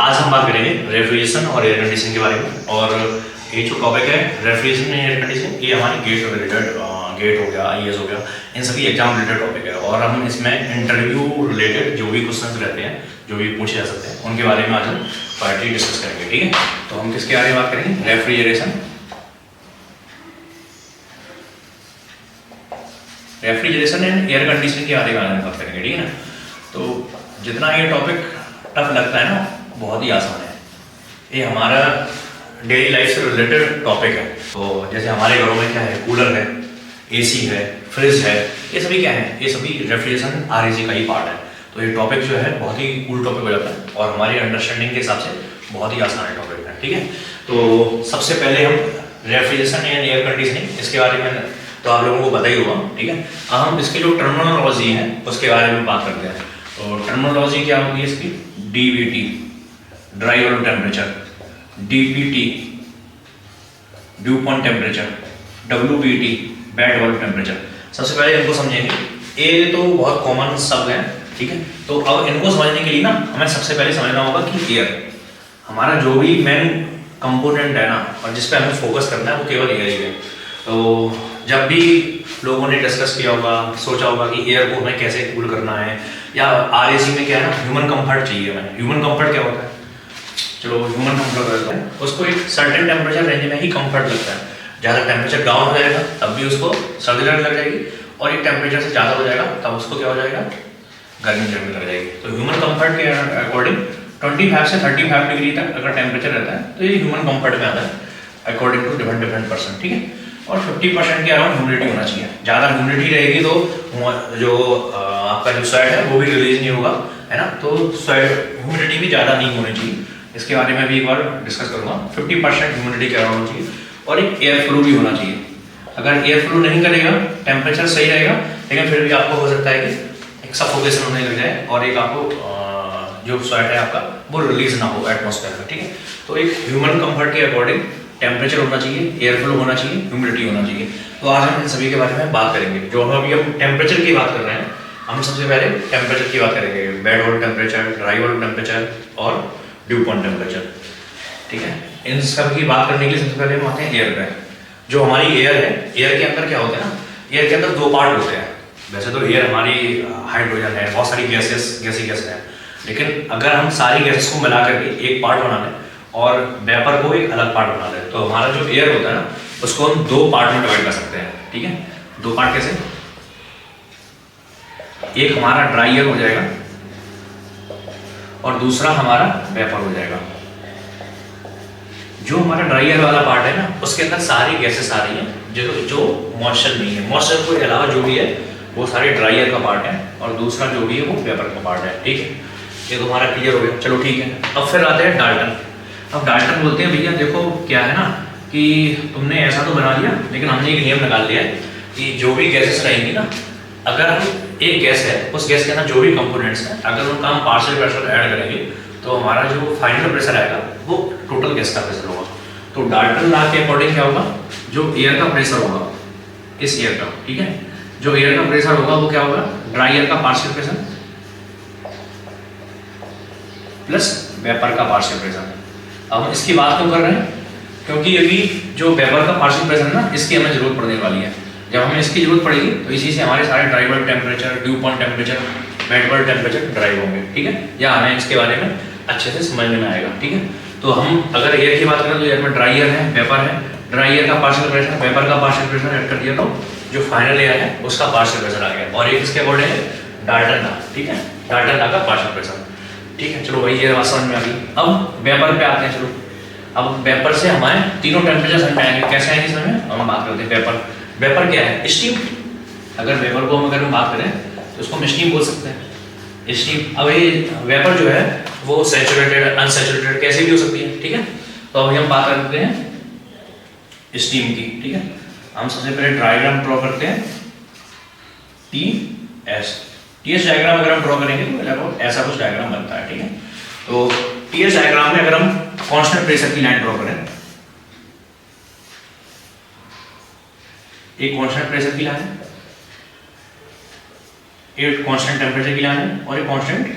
आज हम बात करेंगे रेफ्रिजरेशन और एयर कंडीशनिंग के बारे में। और ये जो टॉपिक है रेफ्रिजरेशन एंड एयर कंडीशनिंग, ये हमारे गेट रिलेटेड, गेट हो गया, आईएएस हो गया, इन सभी एग्जाम रिलेटेड टॉपिक है। और हम इसमें इंटरव्यू रिलेटेड जो भी क्वेश्चन रहते हैं, जो भी पूछे जा सकते हैं, उनके बारे में आज हम पार्टली डिस्कस करेंगे। ठीक है, तो हम किसके बारे में बात करेंगे? रेफ्रिजरेशन एंड एयर कंडीशनिंग के बारे में बात करेंगे। ठीक है ना, तो जितना ये टॉपिक टफ लगता है ना, बहुत ही आसान है। ये हमारा डेली लाइफ से रिलेटेड टॉपिक है। तो जैसे हमारे घरों में क्या है, कूलर है, एसी है, फ्रिज है, ये सभी क्या है, ये सभी रेफ्रिजरेशन आरएसी का ही पार्ट है। तो ये टॉपिक जो है बहुत ही कूल टॉपिक हो जाता है और हमारी अंडरस्टैंडिंग के हिसाब से बहुत ही आसान टॉपिक है। ठीक है, तो सबसे पहले हम रेफ्रिजरेशन एंड एयर कंडीशनिंग, इसके बारे में तो आप लोगों को पता ही होगा। ठीक है, अब हम इसकी जो टर्मिनोलॉजी है उसके बारे में बात करते हैं। तो टर्मिनोलॉजी क्या होगी इसकी? DVT, dry valve temperature, DPT, due point temperature, WBT, bed valve temperature. सबसे पहले इनको समझेंगे। ये तो बहुत कॉमन शब्द है। ठीक है, तो अब इनको समझने के लिए ना हमें सबसे पहले समझना होगा कि एयर, हमारा जो भी मेन कंपोनेंट है ना, और जिस पे हमें फोकस करना है, वो केवल एयर ही है। तो जब भी लोगों ने डिस्कस किया होगा, सोचा होगा कि एयर को हमें कैसे कूल करना है, या आरएसी में क्या है ना, ह्यूमन कंफर्ट चाहिए हमें। ह्यूमन कंफर्ट क्या होता है? चलो ह्यूमन कंफर्ट होता है, उसको एक सर्टेन टेम्परेचर रेंज में ही कंफर्ट लगता है। ज़्यादा टेम्परेचर डाउन हो जाएगा तब भी उसको सर्दी लगने लग जाएगी, और एक टेम्परेचर से ज़्यादा हो जाएगा तब उसको क्या हो जाएगा, गर्मी लगने लग जाएगी। तो ह्यूमन कंफर्ट के अकॉर्डिंग 25 से 35 डिग्री तक अगर टेम्परेचर रहता है तो ये ह्यूमन कंफर्ट में आता है अकॉर्डिंग टू डिफरेंट पर्सन। ठीक है, और 50% के अराउंड ह्यूमिडिटी होना चाहिए। ज़्यादा ह्यूमिडिटी रहेगी तो जो आपका जो स्वेट है वो भी रिलीज नहीं होगा, है ना। तो स्वेट ह्यूमिडिटी भी ज़्यादा नहीं होनी चाहिए, इसके बारे में भी एक बार डिस्कस करूँगा। 50% ह्यूमिडिटी के अराउंड होना चाहिए, और एक एयर फ्लो भी होना चाहिए। अगर एयर फ्लो नहीं करेगा, टेम्परेचर सही रहेगा, लेकिन फिर भी आपको हो सकता है कि एक सफोकेशन होने लग जाए और एक आपको जो स्वेट है आपका वो रिलीज ना हो एटमॉस्फेयर में। ठीक है, तो एक ह्यूमन कंफर्ट के अकॉर्डिंग टेम्परेचर होना चाहिए, एयर फ्लो होना चाहिए, ह्यूमिडिटी होना चाहिए। तो आज हम इन सभी के बारे में बात करेंगे। जो हम अभी हम टेम्परेचर की बात कर रहे हैं, हम सबसे पहले टेम्परेचर की बात करेंगे। Bed valve temperature, dry valve temperature और ड्यू पॉइंट टेम्परेचर। ठीक है, इन सब की बात करने के लिए सबसे पहले हम आते हैं एयर पे। जो हमारी एयर है, एयर के अंदर क्या होता है ना, एयर के अंदर दो पार्ट होते हैं। वैसे तो एयर हमारी हाइड्रोजन है, बहुत सारी गैसी गैस है, लेकिन अगर हम सारी गैसेस को मिला करके एक पार्ट बना लें और वेपर को एक अलग पार्ट बना लें, तो हमारा जो एयर होता है ना, उसको हम दो पार्ट में डिवाइड कर सकते हैं। ठीक है, दो पार्ट कैसे? एक हमारा ड्राई एयर हो जाएगा और दूसरा हमारा वेपर हो जाएगा। जो हमारा ड्राई एयर वाला पार्ट है ना, उसके अंदर सारी गैसेस आ रही हैं जो मॉइस्चर नहीं है। मॉइस्चर के अलावा जो भी है वो सारे ड्राई एयर का पार्ट है, और दूसरा जो भी है वो वेपर का पार्ट है। ठीक है, ये तो हमारा क्लियर हो गया। चलो ठीक है, अब फिर आते हैं डाल्टन। अब डाल्टन बोलते हैं भैया देखो क्या है ना, कि तुमने ऐसा तो बना दिया, लेकिन हमने एक नियम निकाल दिया है कि जो भी गैसेस रहेंगी ना, अगर हम एक गैस है, उस गैस के अंदर जो भी कंपोनेंट्स हैं, अगर उनका हम पार्शियल प्रेशर ऐड करेंगे तो हमारा जो फाइनल प्रेशर आएगा वो टोटल गैस का प्रेशर होगा। तो डाल्टन लॉ के अकॉर्डिंग क्या होगा, जो एयर का प्रेशर होगा इस एयर का, ठीक है, जो एयर का प्रेशर होगा वो क्या होगा, ड्राई एयर का पार्शियल प्रेशर प्लस वेपर का पार्शियल प्रेशर। अब हम इसकी बात क्यों कर रहे हैं? क्योंकि अभी जो वेपर का पार्शियल प्रेशर है ना, इसकी हमें जरूरत पड़ने वाली है। जब हमें इसकी जरूरत पड़ेगी तो इसी से हमारे सारे dry valve temperature, due point temperature, bed valve temperature drive होंगे। ठीक है, या हमें इसके बारे में अच्छे से समझने में आएगा। ठीक है, तो हम अगर एयर की बात करें तो एयर में ड्राई एयर है, वेपर है। ड्राई एयर का पार्शियल प्रेशर, वेपर का पार्शियल प्रेशर ऐड कर दिया तो जो फाइनल एयर है उसका पार्शियल प्रेशर आ गया। और एक इसके अकॉर्डिंग है डाल्टन लॉ। ठीक है, डाल्टन लॉ का पार्शियल प्रेशर। ठीक है, चलो वही ये समझ में आ गई। अब वेपर पे आते हैं। चलो अब वेपर से हमारे तीनों टेम्परेचर समझ में आएंगे। कैसे आएंगे इसमें? हम बात करते हैं वेपर। वेपर क्या है? स्टीम। अगर वेपर को अगर हम बात करें तो उसको हम स्टीम बोल सकते हैं, स्टीम। अब ये वेपर जो है वो सैचुरेटेड, अनसैचुरेटेड कैसे भी हो सकती है। ठीक है, तो अभी हम बात करते हैं स्टीम की। ठीक है, हम सबसे पहले डायग्राम ड्रॉ करते हैं, टीएस डायग्राम अगर हम ड्रॉ करेंगे तो लगभग ऐसा कुछ डायग्राम बनता है। ठीक है, तो टीएस डायग्राम में अगर हम कांस्टेंट प्रेशर की लाइन ड्रॉ करें, एक कांस्टेंट प्रेशर की लाइन है, एक कांस्टेंट टेम्परेचर की लाइन है, और एक कांस्टेंट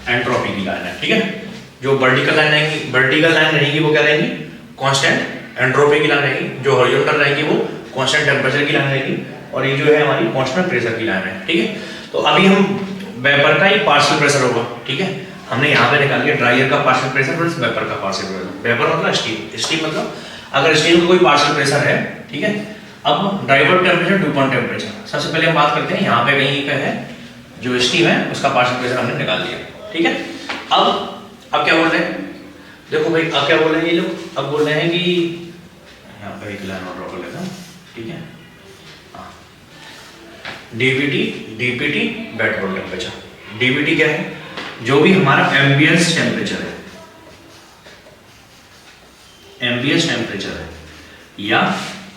एंट्रोपी की लाइन है, ठीक है। जो वर्टिकल लाइन रहेगी वो क्या रहेगी, कांस्टेंट एंट्रोपी की लाइन रहेगी। जो हॉरिजॉन्टल रहेगी वो कांस्टेंट टेम्परेचर की लाइन रहेगी, और ये जो है हमारी कांस्टेंट प्रेशर की लाइन है, ठीक है। तो अभी हम वेपर का ही पार्शियल प्रेशर होगा, ठीक है। हमने यहाँ पे निकाल लिया ड्रायर का पार्शियल प्रेशर वर्सेस वेपर का पार्शियल प्रेशर। वेपर मतलब स्टीम मतलब अगर स्टीम का कोई पार्शियल प्रेशर है, ठीक है। अब driver temperature, due point temperature, सबसे पहले हम बात करते हैं यहाँ पे कहीं पे है जो स्टीम है उसका पार्शियल प्रेशर हमने निकाल लिया, ठीक है। अब क्या बोल रहे हैं, देखो भाई अब क्या बोल रहे हैं ये लोग, अब बोल रहे हैं कि यहाँ पे एक लाइन और ड्रॉ कर लेता हूँ, ठीक है। DPT bed wall temperature. DPT क्या है, जो भी हमारा एम्बियंस टेम्परेचर है, या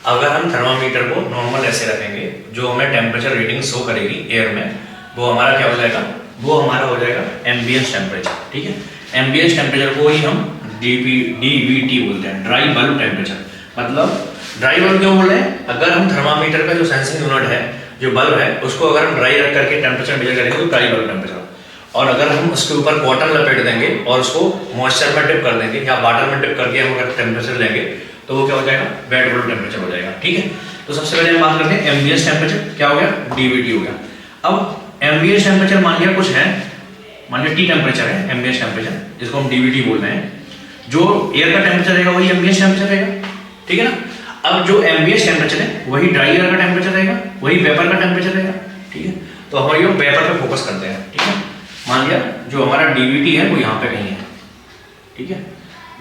अगर हम थर्मामीटर को नॉर्मल ऐसे रखेंगे, जो हमें टेम्परेचर रीडिंग शो करेगी एयर में, वो हमारा क्या हो जाएगा, वो हमारा हो जाएगा एम्बियंस टेम्परेचर, ठीक है। एम्बियंस टेम्परेचर को ही हम डीवीटी बोलते हैं, ड्राई बल्ब टेम्परेचर। मतलब ड्राई बल्ब क्यों बोल रहे हैं, अगर हम थर्मामीटर का जो सेंसिंग यूनिट है, जो बल्ब है, उसको अगर हम ड्राई रख करके टेम्परेचर मेजर करेंगे तो ड्राई बल्ब टेम्परेचर, और अगर हम उसके ऊपर कॉटन लपेट देंगे और उसको मॉइस्चर में डिप कर देंगे या वाटर में डिप करके हम अगर टेम्परेचर लेंगे तो वो क्या हो जाएगा, बेड वॉल टेम्परेचर हो जाएगा, ठीक है। तो सबसे पहले हम बात करते हैं एम्बियंस टेम्परेचर, क्या हो गया, डीवीटी हो गया। अब एम्बियंस टेम्परेचर मान लिया कुछ है, मान लिया टी टेम्परेचर है, एम्बियंस टेम्परेचर जिसको हम डीवीटी बोल रहे हैं। जो एयर का टेम्परेचर रहेगा वही एम्बियंस टेम्परेचर रहेगा, ठीक है ना। अब जो एम्बियंस टेम्परेचर है वही ड्राई एयर का टेम्परेचर रहेगा, वही वेपर का टेम्परेचर रहेगा, ठीक है। तो हम ये वेपर पे फोकस करते हैं, ठीक है। मान लिया जो हमारा डीवीटी है वो यहाँ पे कहीं है, ठीक है।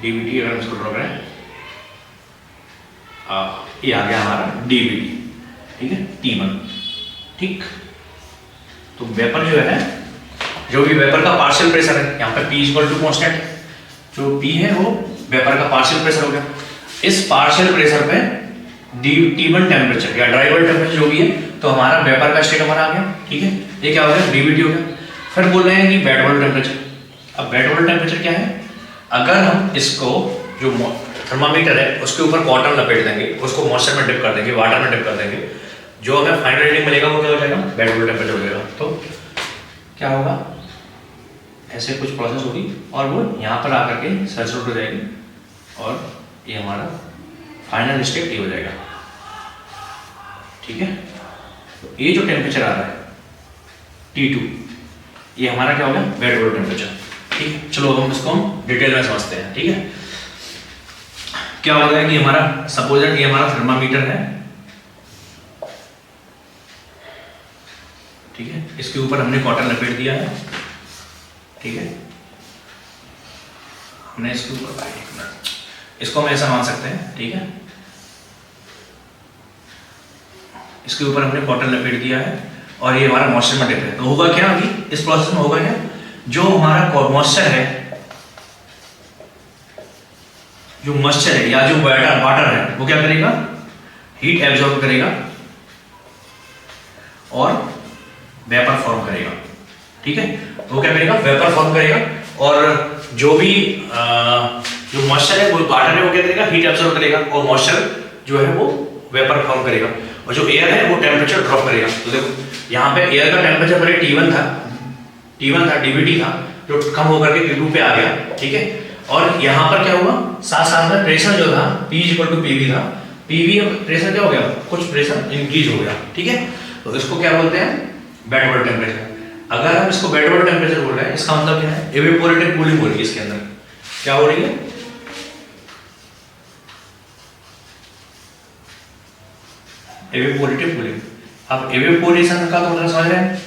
डीवीटी अगर हम इसको ड्रॉ करें, ये आ गया हमारा डीवीटी, ठीक है, T1, ठीक। तो वेपर जो है, जो भी वेपर का पार्शियल प्रेशर है, यहाँ पे P इक्वल टू कांस्टेंट, जो P है वो वेपर का पार्शियल प्रेशर हो गया। इस पार्शियल प्रेशर पे T1 टेम्परेचर या ड्राई बल्ब टेम्परेचर जो भी है, तो हमारा वेपर का स्टेट हमारा आ गया, ठीक है। ये क्या हो गया, डीवीटी हो गया। फिर बोल रहे हैं कि बेड वॉल टेम्परेचर। अब बेड वॉल टेम्परेचर क्या है, अगर हम इसको जो थर्मामीटर है उसके ऊपर कॉटन लपेट देंगे, उसको मॉइस्चर में डिप कर देंगे, वाटर में डिप कर देंगे, जो हमें फाइनल रीडिंग मिलेगा वो क्या हो जाएगा, बेड वॉल टेम्परेचर हो जाएगा। तो क्या होगा, ऐसे कुछ प्रोसेस होगी और वो यहाँ पर आकर के सैचुरेट हो जाएगी, और ये हमारा फाइनल स्टेट ये हो जाएगा, ठीक है। तो ये जो टेम्परेचर आ रहा है T2, ये हमारा क्या हो गया, बेड वॉल टेम्परेचर, ठीक है। चलो हम इसको हम डिटेल में समझते हैं, ठीक है। क्या हो गया कि हमारा सपोज ये हमारा थर्मामीटर है, ठीक है। इसके ऊपर हमने कॉटन लपेट दिया है, ठीक है। हमने इसके ऊपर, इसको हम ऐसा मान सकते हैं, ठीक है। इसके ऊपर हमने कॉटन लपेट दिया है और ये हमारा मॉइस्चर में डिप है। तो होगा क्या, अभी इस प्रोसेस में होगा क्या, जो हमारा मॉइस्चर है, जो मॉइस्चर है या जो वाटर है, वो क्या करेगा, हीट एब्जॉर्ब करेगा और वेपर फॉर्म करेगा, ठीक है। वो क्या करेगा, वेपर फॉर्म करेगा, और जो भी जो मॉइस्चर है वो वाटर है, वो क्या करेगा, हीट एब्जॉर्ब करेगा, और मॉइस्चर जो है वो वेपर फॉर्म करेगा, और जो एयर है वो टेम्परेचर ड्रॉप करेगा। तो देखो यहाँ पे एयर का टेम्परेचर पहले T1 था, डीवीटी था, जो कम होकर के T2 पे आ गया, ठीक है। और यहाँ पर क्या हुआ, साथ साथ में प्रेशर जो था P इक्वल टू PV था, PV अब प्रेशर क्या हो गया, कुछ प्रेशर इंक्रीज हो गया, ठीक है। तो इसको क्या बोलते हैं, बेड वॉल टेम्परेचर। अगर हम इसको बेड वॉल टेम्परेचर बोल रहे हैं, इसका मतलब क्या है, इवेपोरेटिव कूलिंग हो रही है, इसके अंदर क्या हो रही है, इवेपोरेटिव कूलिंग। अब इवेपोरेशन का तो मतलब समझ रहे हैं,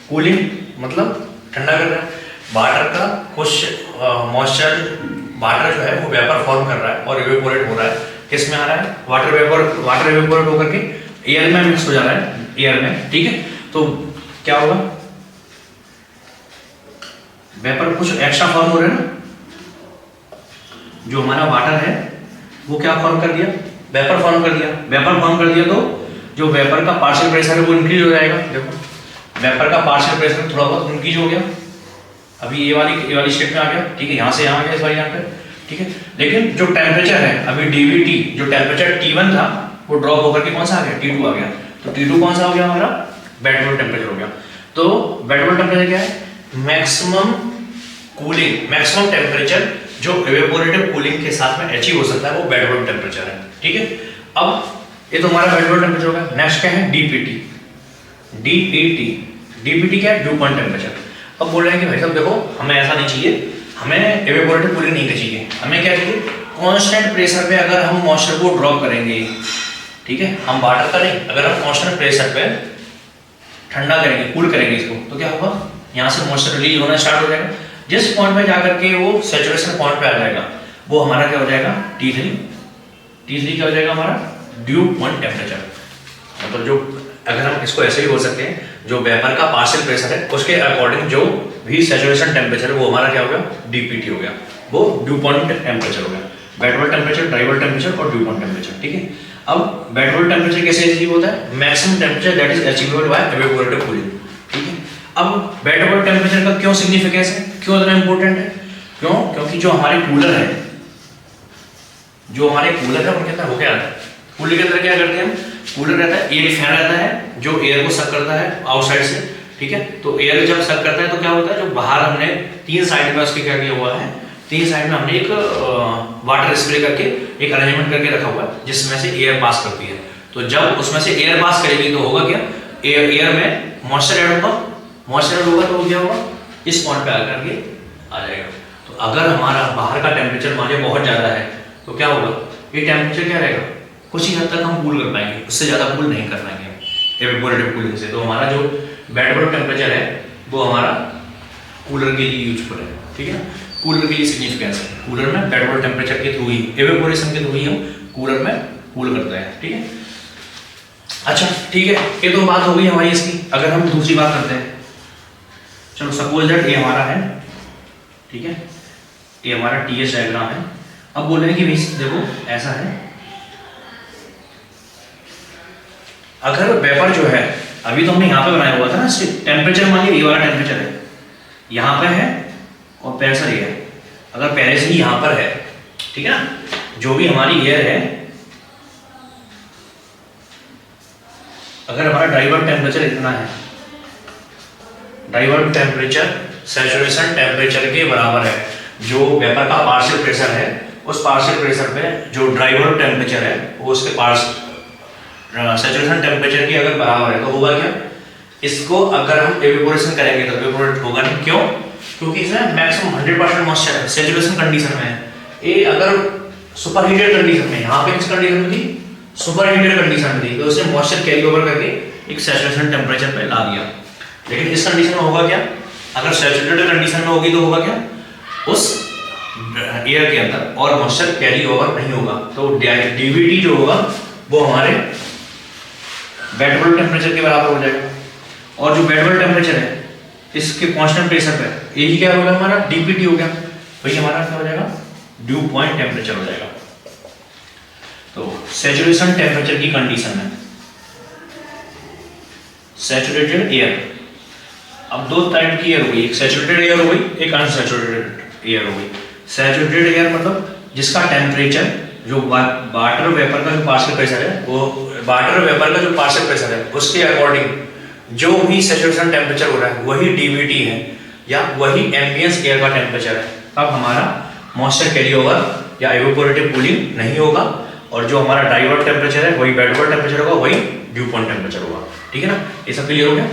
कूलिंग मतलब ठंडा कर रहा है, वाटर का कुछ मॉइस्चर, वाटर जो है वो वेपर फॉर्म कर रहा है और इवेपोरेट हो रहा है, किस में आ रहा है, वाटर इवेपोरेट होकर के एयर में मिक्स हो जा रहा है, एयर में, ठीक है। तो क्या होगा, वेपर कुछ एक्स्ट्रा फॉर्म हो रहा है ना, जो हमारा वाटर है वो क्या फॉर्म कर दिया, वेपर फॉर्म कर दिया। वेपर फॉर्म कर दिया तो जो वेपर का पार्शियल प्रेशर है वो इंक्रीज हो जाएगा। देखो वेपर का पार्शियल प्रेशर थोड़ा बहुत इंक्रीज हो गया, अभी ये वाली स्टेट में आ गया, ठीक है। यहाँ से यहाँ आ गया इस वाली पे, ठीक है। लेकिन जो टेम्परेचर है अभी डीवीटी, जो टेम्परेचर T1 था वो ड्रॉप होकर के कौन सा आ गया, T2 आ गया। तो T2 कौन सा हो गया, हमारा बेड वॉल टेम्परेचर हो गया। तो बेड वॉल टेम्परेचर क्या है, मैक्सिमम कूलिंग मैक्सिमम टेम्परेचर जो इवेपोरेटिव कूलिंग के साथ में अचीव हो सकता है वो बेड वर्क टेम्परेचर है। ठीक है, अब ये तो हमारा बेड वर्क टेम्परेचर होगा। नेक्स्ट क्या है, डीपीटी। डीपीटी क्या है, ड्यू पॉइंट टेम्परेचर। अब बोल रहे हैं कि भाई साहब देखो हमें ऐसा नहीं चाहिए, हमें इवेपोरेटिव कूलिंग नहीं चाहिए, हमें क्या चाहिए, कांस्टेंट प्रेशर पे अगर हम मॉइस्चर को ड्रॉप करेंगे, ठीक है, हम वाटर का नहीं, अगर हम कांस्टेंट प्रेशर पे ठंडा करेंगे, कूल करेंगे इसको, तो क्या होगा, यहाँ से मॉइस्चर रिलीज होना स्टार्ट हो जाएगा। जिस पॉइंट पे जाकर के वो सैचुरेशन पॉइंट पे आ जाएगा वो हमारा क्या हो जाएगा, T3 क्या हो जाएगा हमारा, ड्यू पॉइंट टेम्परेचर। मतलब जो अगर हम इसको ऐसे भी बोल सकते हैं, जो वेपर का पार्शियल प्रेशर है उसके अकॉर्डिंग जो भी सैचुरेशन टेम्परेचर है वो हमारा क्या हो गया, डीपीटी हो गया, वो ड्यू पॉइंट टेम्परेचर हो गया। Bed work temperature, dry work temperature और ड्यू पॉइंट टेम्परेचर। ठीक है, अब बेड वर्क टेम्परेचर कैसे अचीव होता है, maximum temperature that is achievable bye evaporative cooling. ठीक है, अब बेड वर्क टेम्परेचर का क्यों सिग्निफिकेंस है, क्यों इतना इंपॉर्टेंट है, क्योंकि जो हमारे कूलर है, उनके अंदर हो क्या आता है, कूलर के अंदर क्या करते हैं हम, कूलर रहता है, एयर फैन रहता है जो एयर को सक करता है आउटसाइड से। ठीक है, तो एयर जब सक करता है तो क्या होता है, जो बाहर हमने 3 साइड में उसके क्या किया हुआ है, 3 साइड में हमने एक वाटर स्प्रे करके एक अरेंजमेंट करके रखा हुआ है जिसमें से एयर पास करती है। तो जब उसमें से एयर पास करेगी तो होगा क्या, एयर में मॉइस्चर ऐड होगा, तो क्या होगा, इस पॉइंट पे आकर के आ जाएगा। तो अगर हमारा बाहर का टेम्परेचर मान लीजिए बहुत ज़्यादा है तो क्या होगा, ये टेम्परेचर क्या रहेगा, कुछ ही हद तक हम कूल कर पाएंगे, उससे ज़्यादा कूल नहीं कर पाएंगे इवेपोरेटिव कूलिंग से। तो हमारा जो बेड वर्क टेम्परेचर है वो हमारा कूलर के लिए यूजफुल है। ठीक है, कूलर के लिए सिग्निफिकेंस है, कूलर में बेड वर्क टेम्परेचर के थ्रू ही, इवेपोरेशन के थ्रू ही हम कूलर में कूल करते हैं। ठीक है, अच्छा ठीक है, ये तो बात हो गई हमारी इसकी। अगर हम दूसरी बात करते हैं, चलो सपोज दैट ये हमारा है, ठीक है, ये हमारा टीएस डायग्राम है। अब बोल रहे हैं कि भाई देखो ऐसा है, अगर वेपर जो है, अभी तो हमने यहाँ पे बनाया हुआ था ना, टेम्परेचर मान लीजिए ये वाला टेम्परेचर है, यहाँ पे है और प्रेशर ये है। अगर पहले से ही यहाँ पर है, ठीक है ना, जो भी हमारी एयर है, अगर हमारा ड्राई वर्क टेम्परेचर इतना है, dry work temperature saturation temperature के बराबर है, जो वेपर का पार्शियल प्रेशर है उस पार्शियल प्रेशर पे जो ड्राई वर्क टेम्परेचर है वो उसके सैचुरेशन टेम्परेचर के अगर बराबर है तो होगा क्या, इसको अगर हम इवेपोरेशन करेंगे तो इवेपोरेट होगा नहीं। क्यों, क्योंकि इसमें मैक्सिमम 100% मॉइस्चर है, सैचुरेशन कंडीशन में है। ये अगर सुपर हीटेड कंडीशन में, यहाँ पे किस कंडीशन में थी, सुपर हीटेड कंडीशन में थी, तो उसने मॉइस्चर कैरी ओवर करके एक सैचुरेशन टेम्परेचर पे ला दिया। लेकिन इस कंडीशन में होगा क्या, अगर सैचुरेटेड कंडीशन में होगी तो होगा क्या, उस एयर के अंदर और मॉइस्चर कैरी ओवर नहीं होगा, तो डीवीटी जो होगा वो हमारे बेड वर्क टेम्परेचर के बराबर हो जाएगा। और जो बेड वर्क टेम्परेचर है इसके कांस्टेंट प्रेशर पे यही क्या होगा, हमारा डीपीटी हो गया, वही हमारा क्या हो जाएगा, ड्यू पॉइंट टेम्परेचर हो जाएगा। तो सैचुरेशन टेम्परेचर की कंडीशन में सैचुरेटेड एयर, अब 2 टाइप की एयर हो गई, एक सैचुरेटेड एयर हो गई, एक अनसैचुरेटेड एयर हो गई। सैचुरेटेड एयर मतलब जिसका टेम्परेचर, जो वाटर वेपर का जो पार्शियल प्रेशर है, वो वाटर वेपर का जो पार्शियल प्रेशर है उसके अकॉर्डिंग जो भी सैचुरेशन टेम्परेचर हो रहा है वही डीवीटी है या वही एम्बियंस एयर का टेम्परेचर है। अब हमारा मॉइस्चर कैरी ओवर या इवेपोरेटिव कूलिंग नहीं होगा, और जो हमारा ड्राई वर्क टेम्परेचर है वही बेड वर्क टेम्परेचर होगा, वही ड्यू पॉइंट टेम्परेचर होगा। ठीक है ना, ये सब क्लियर हो गया।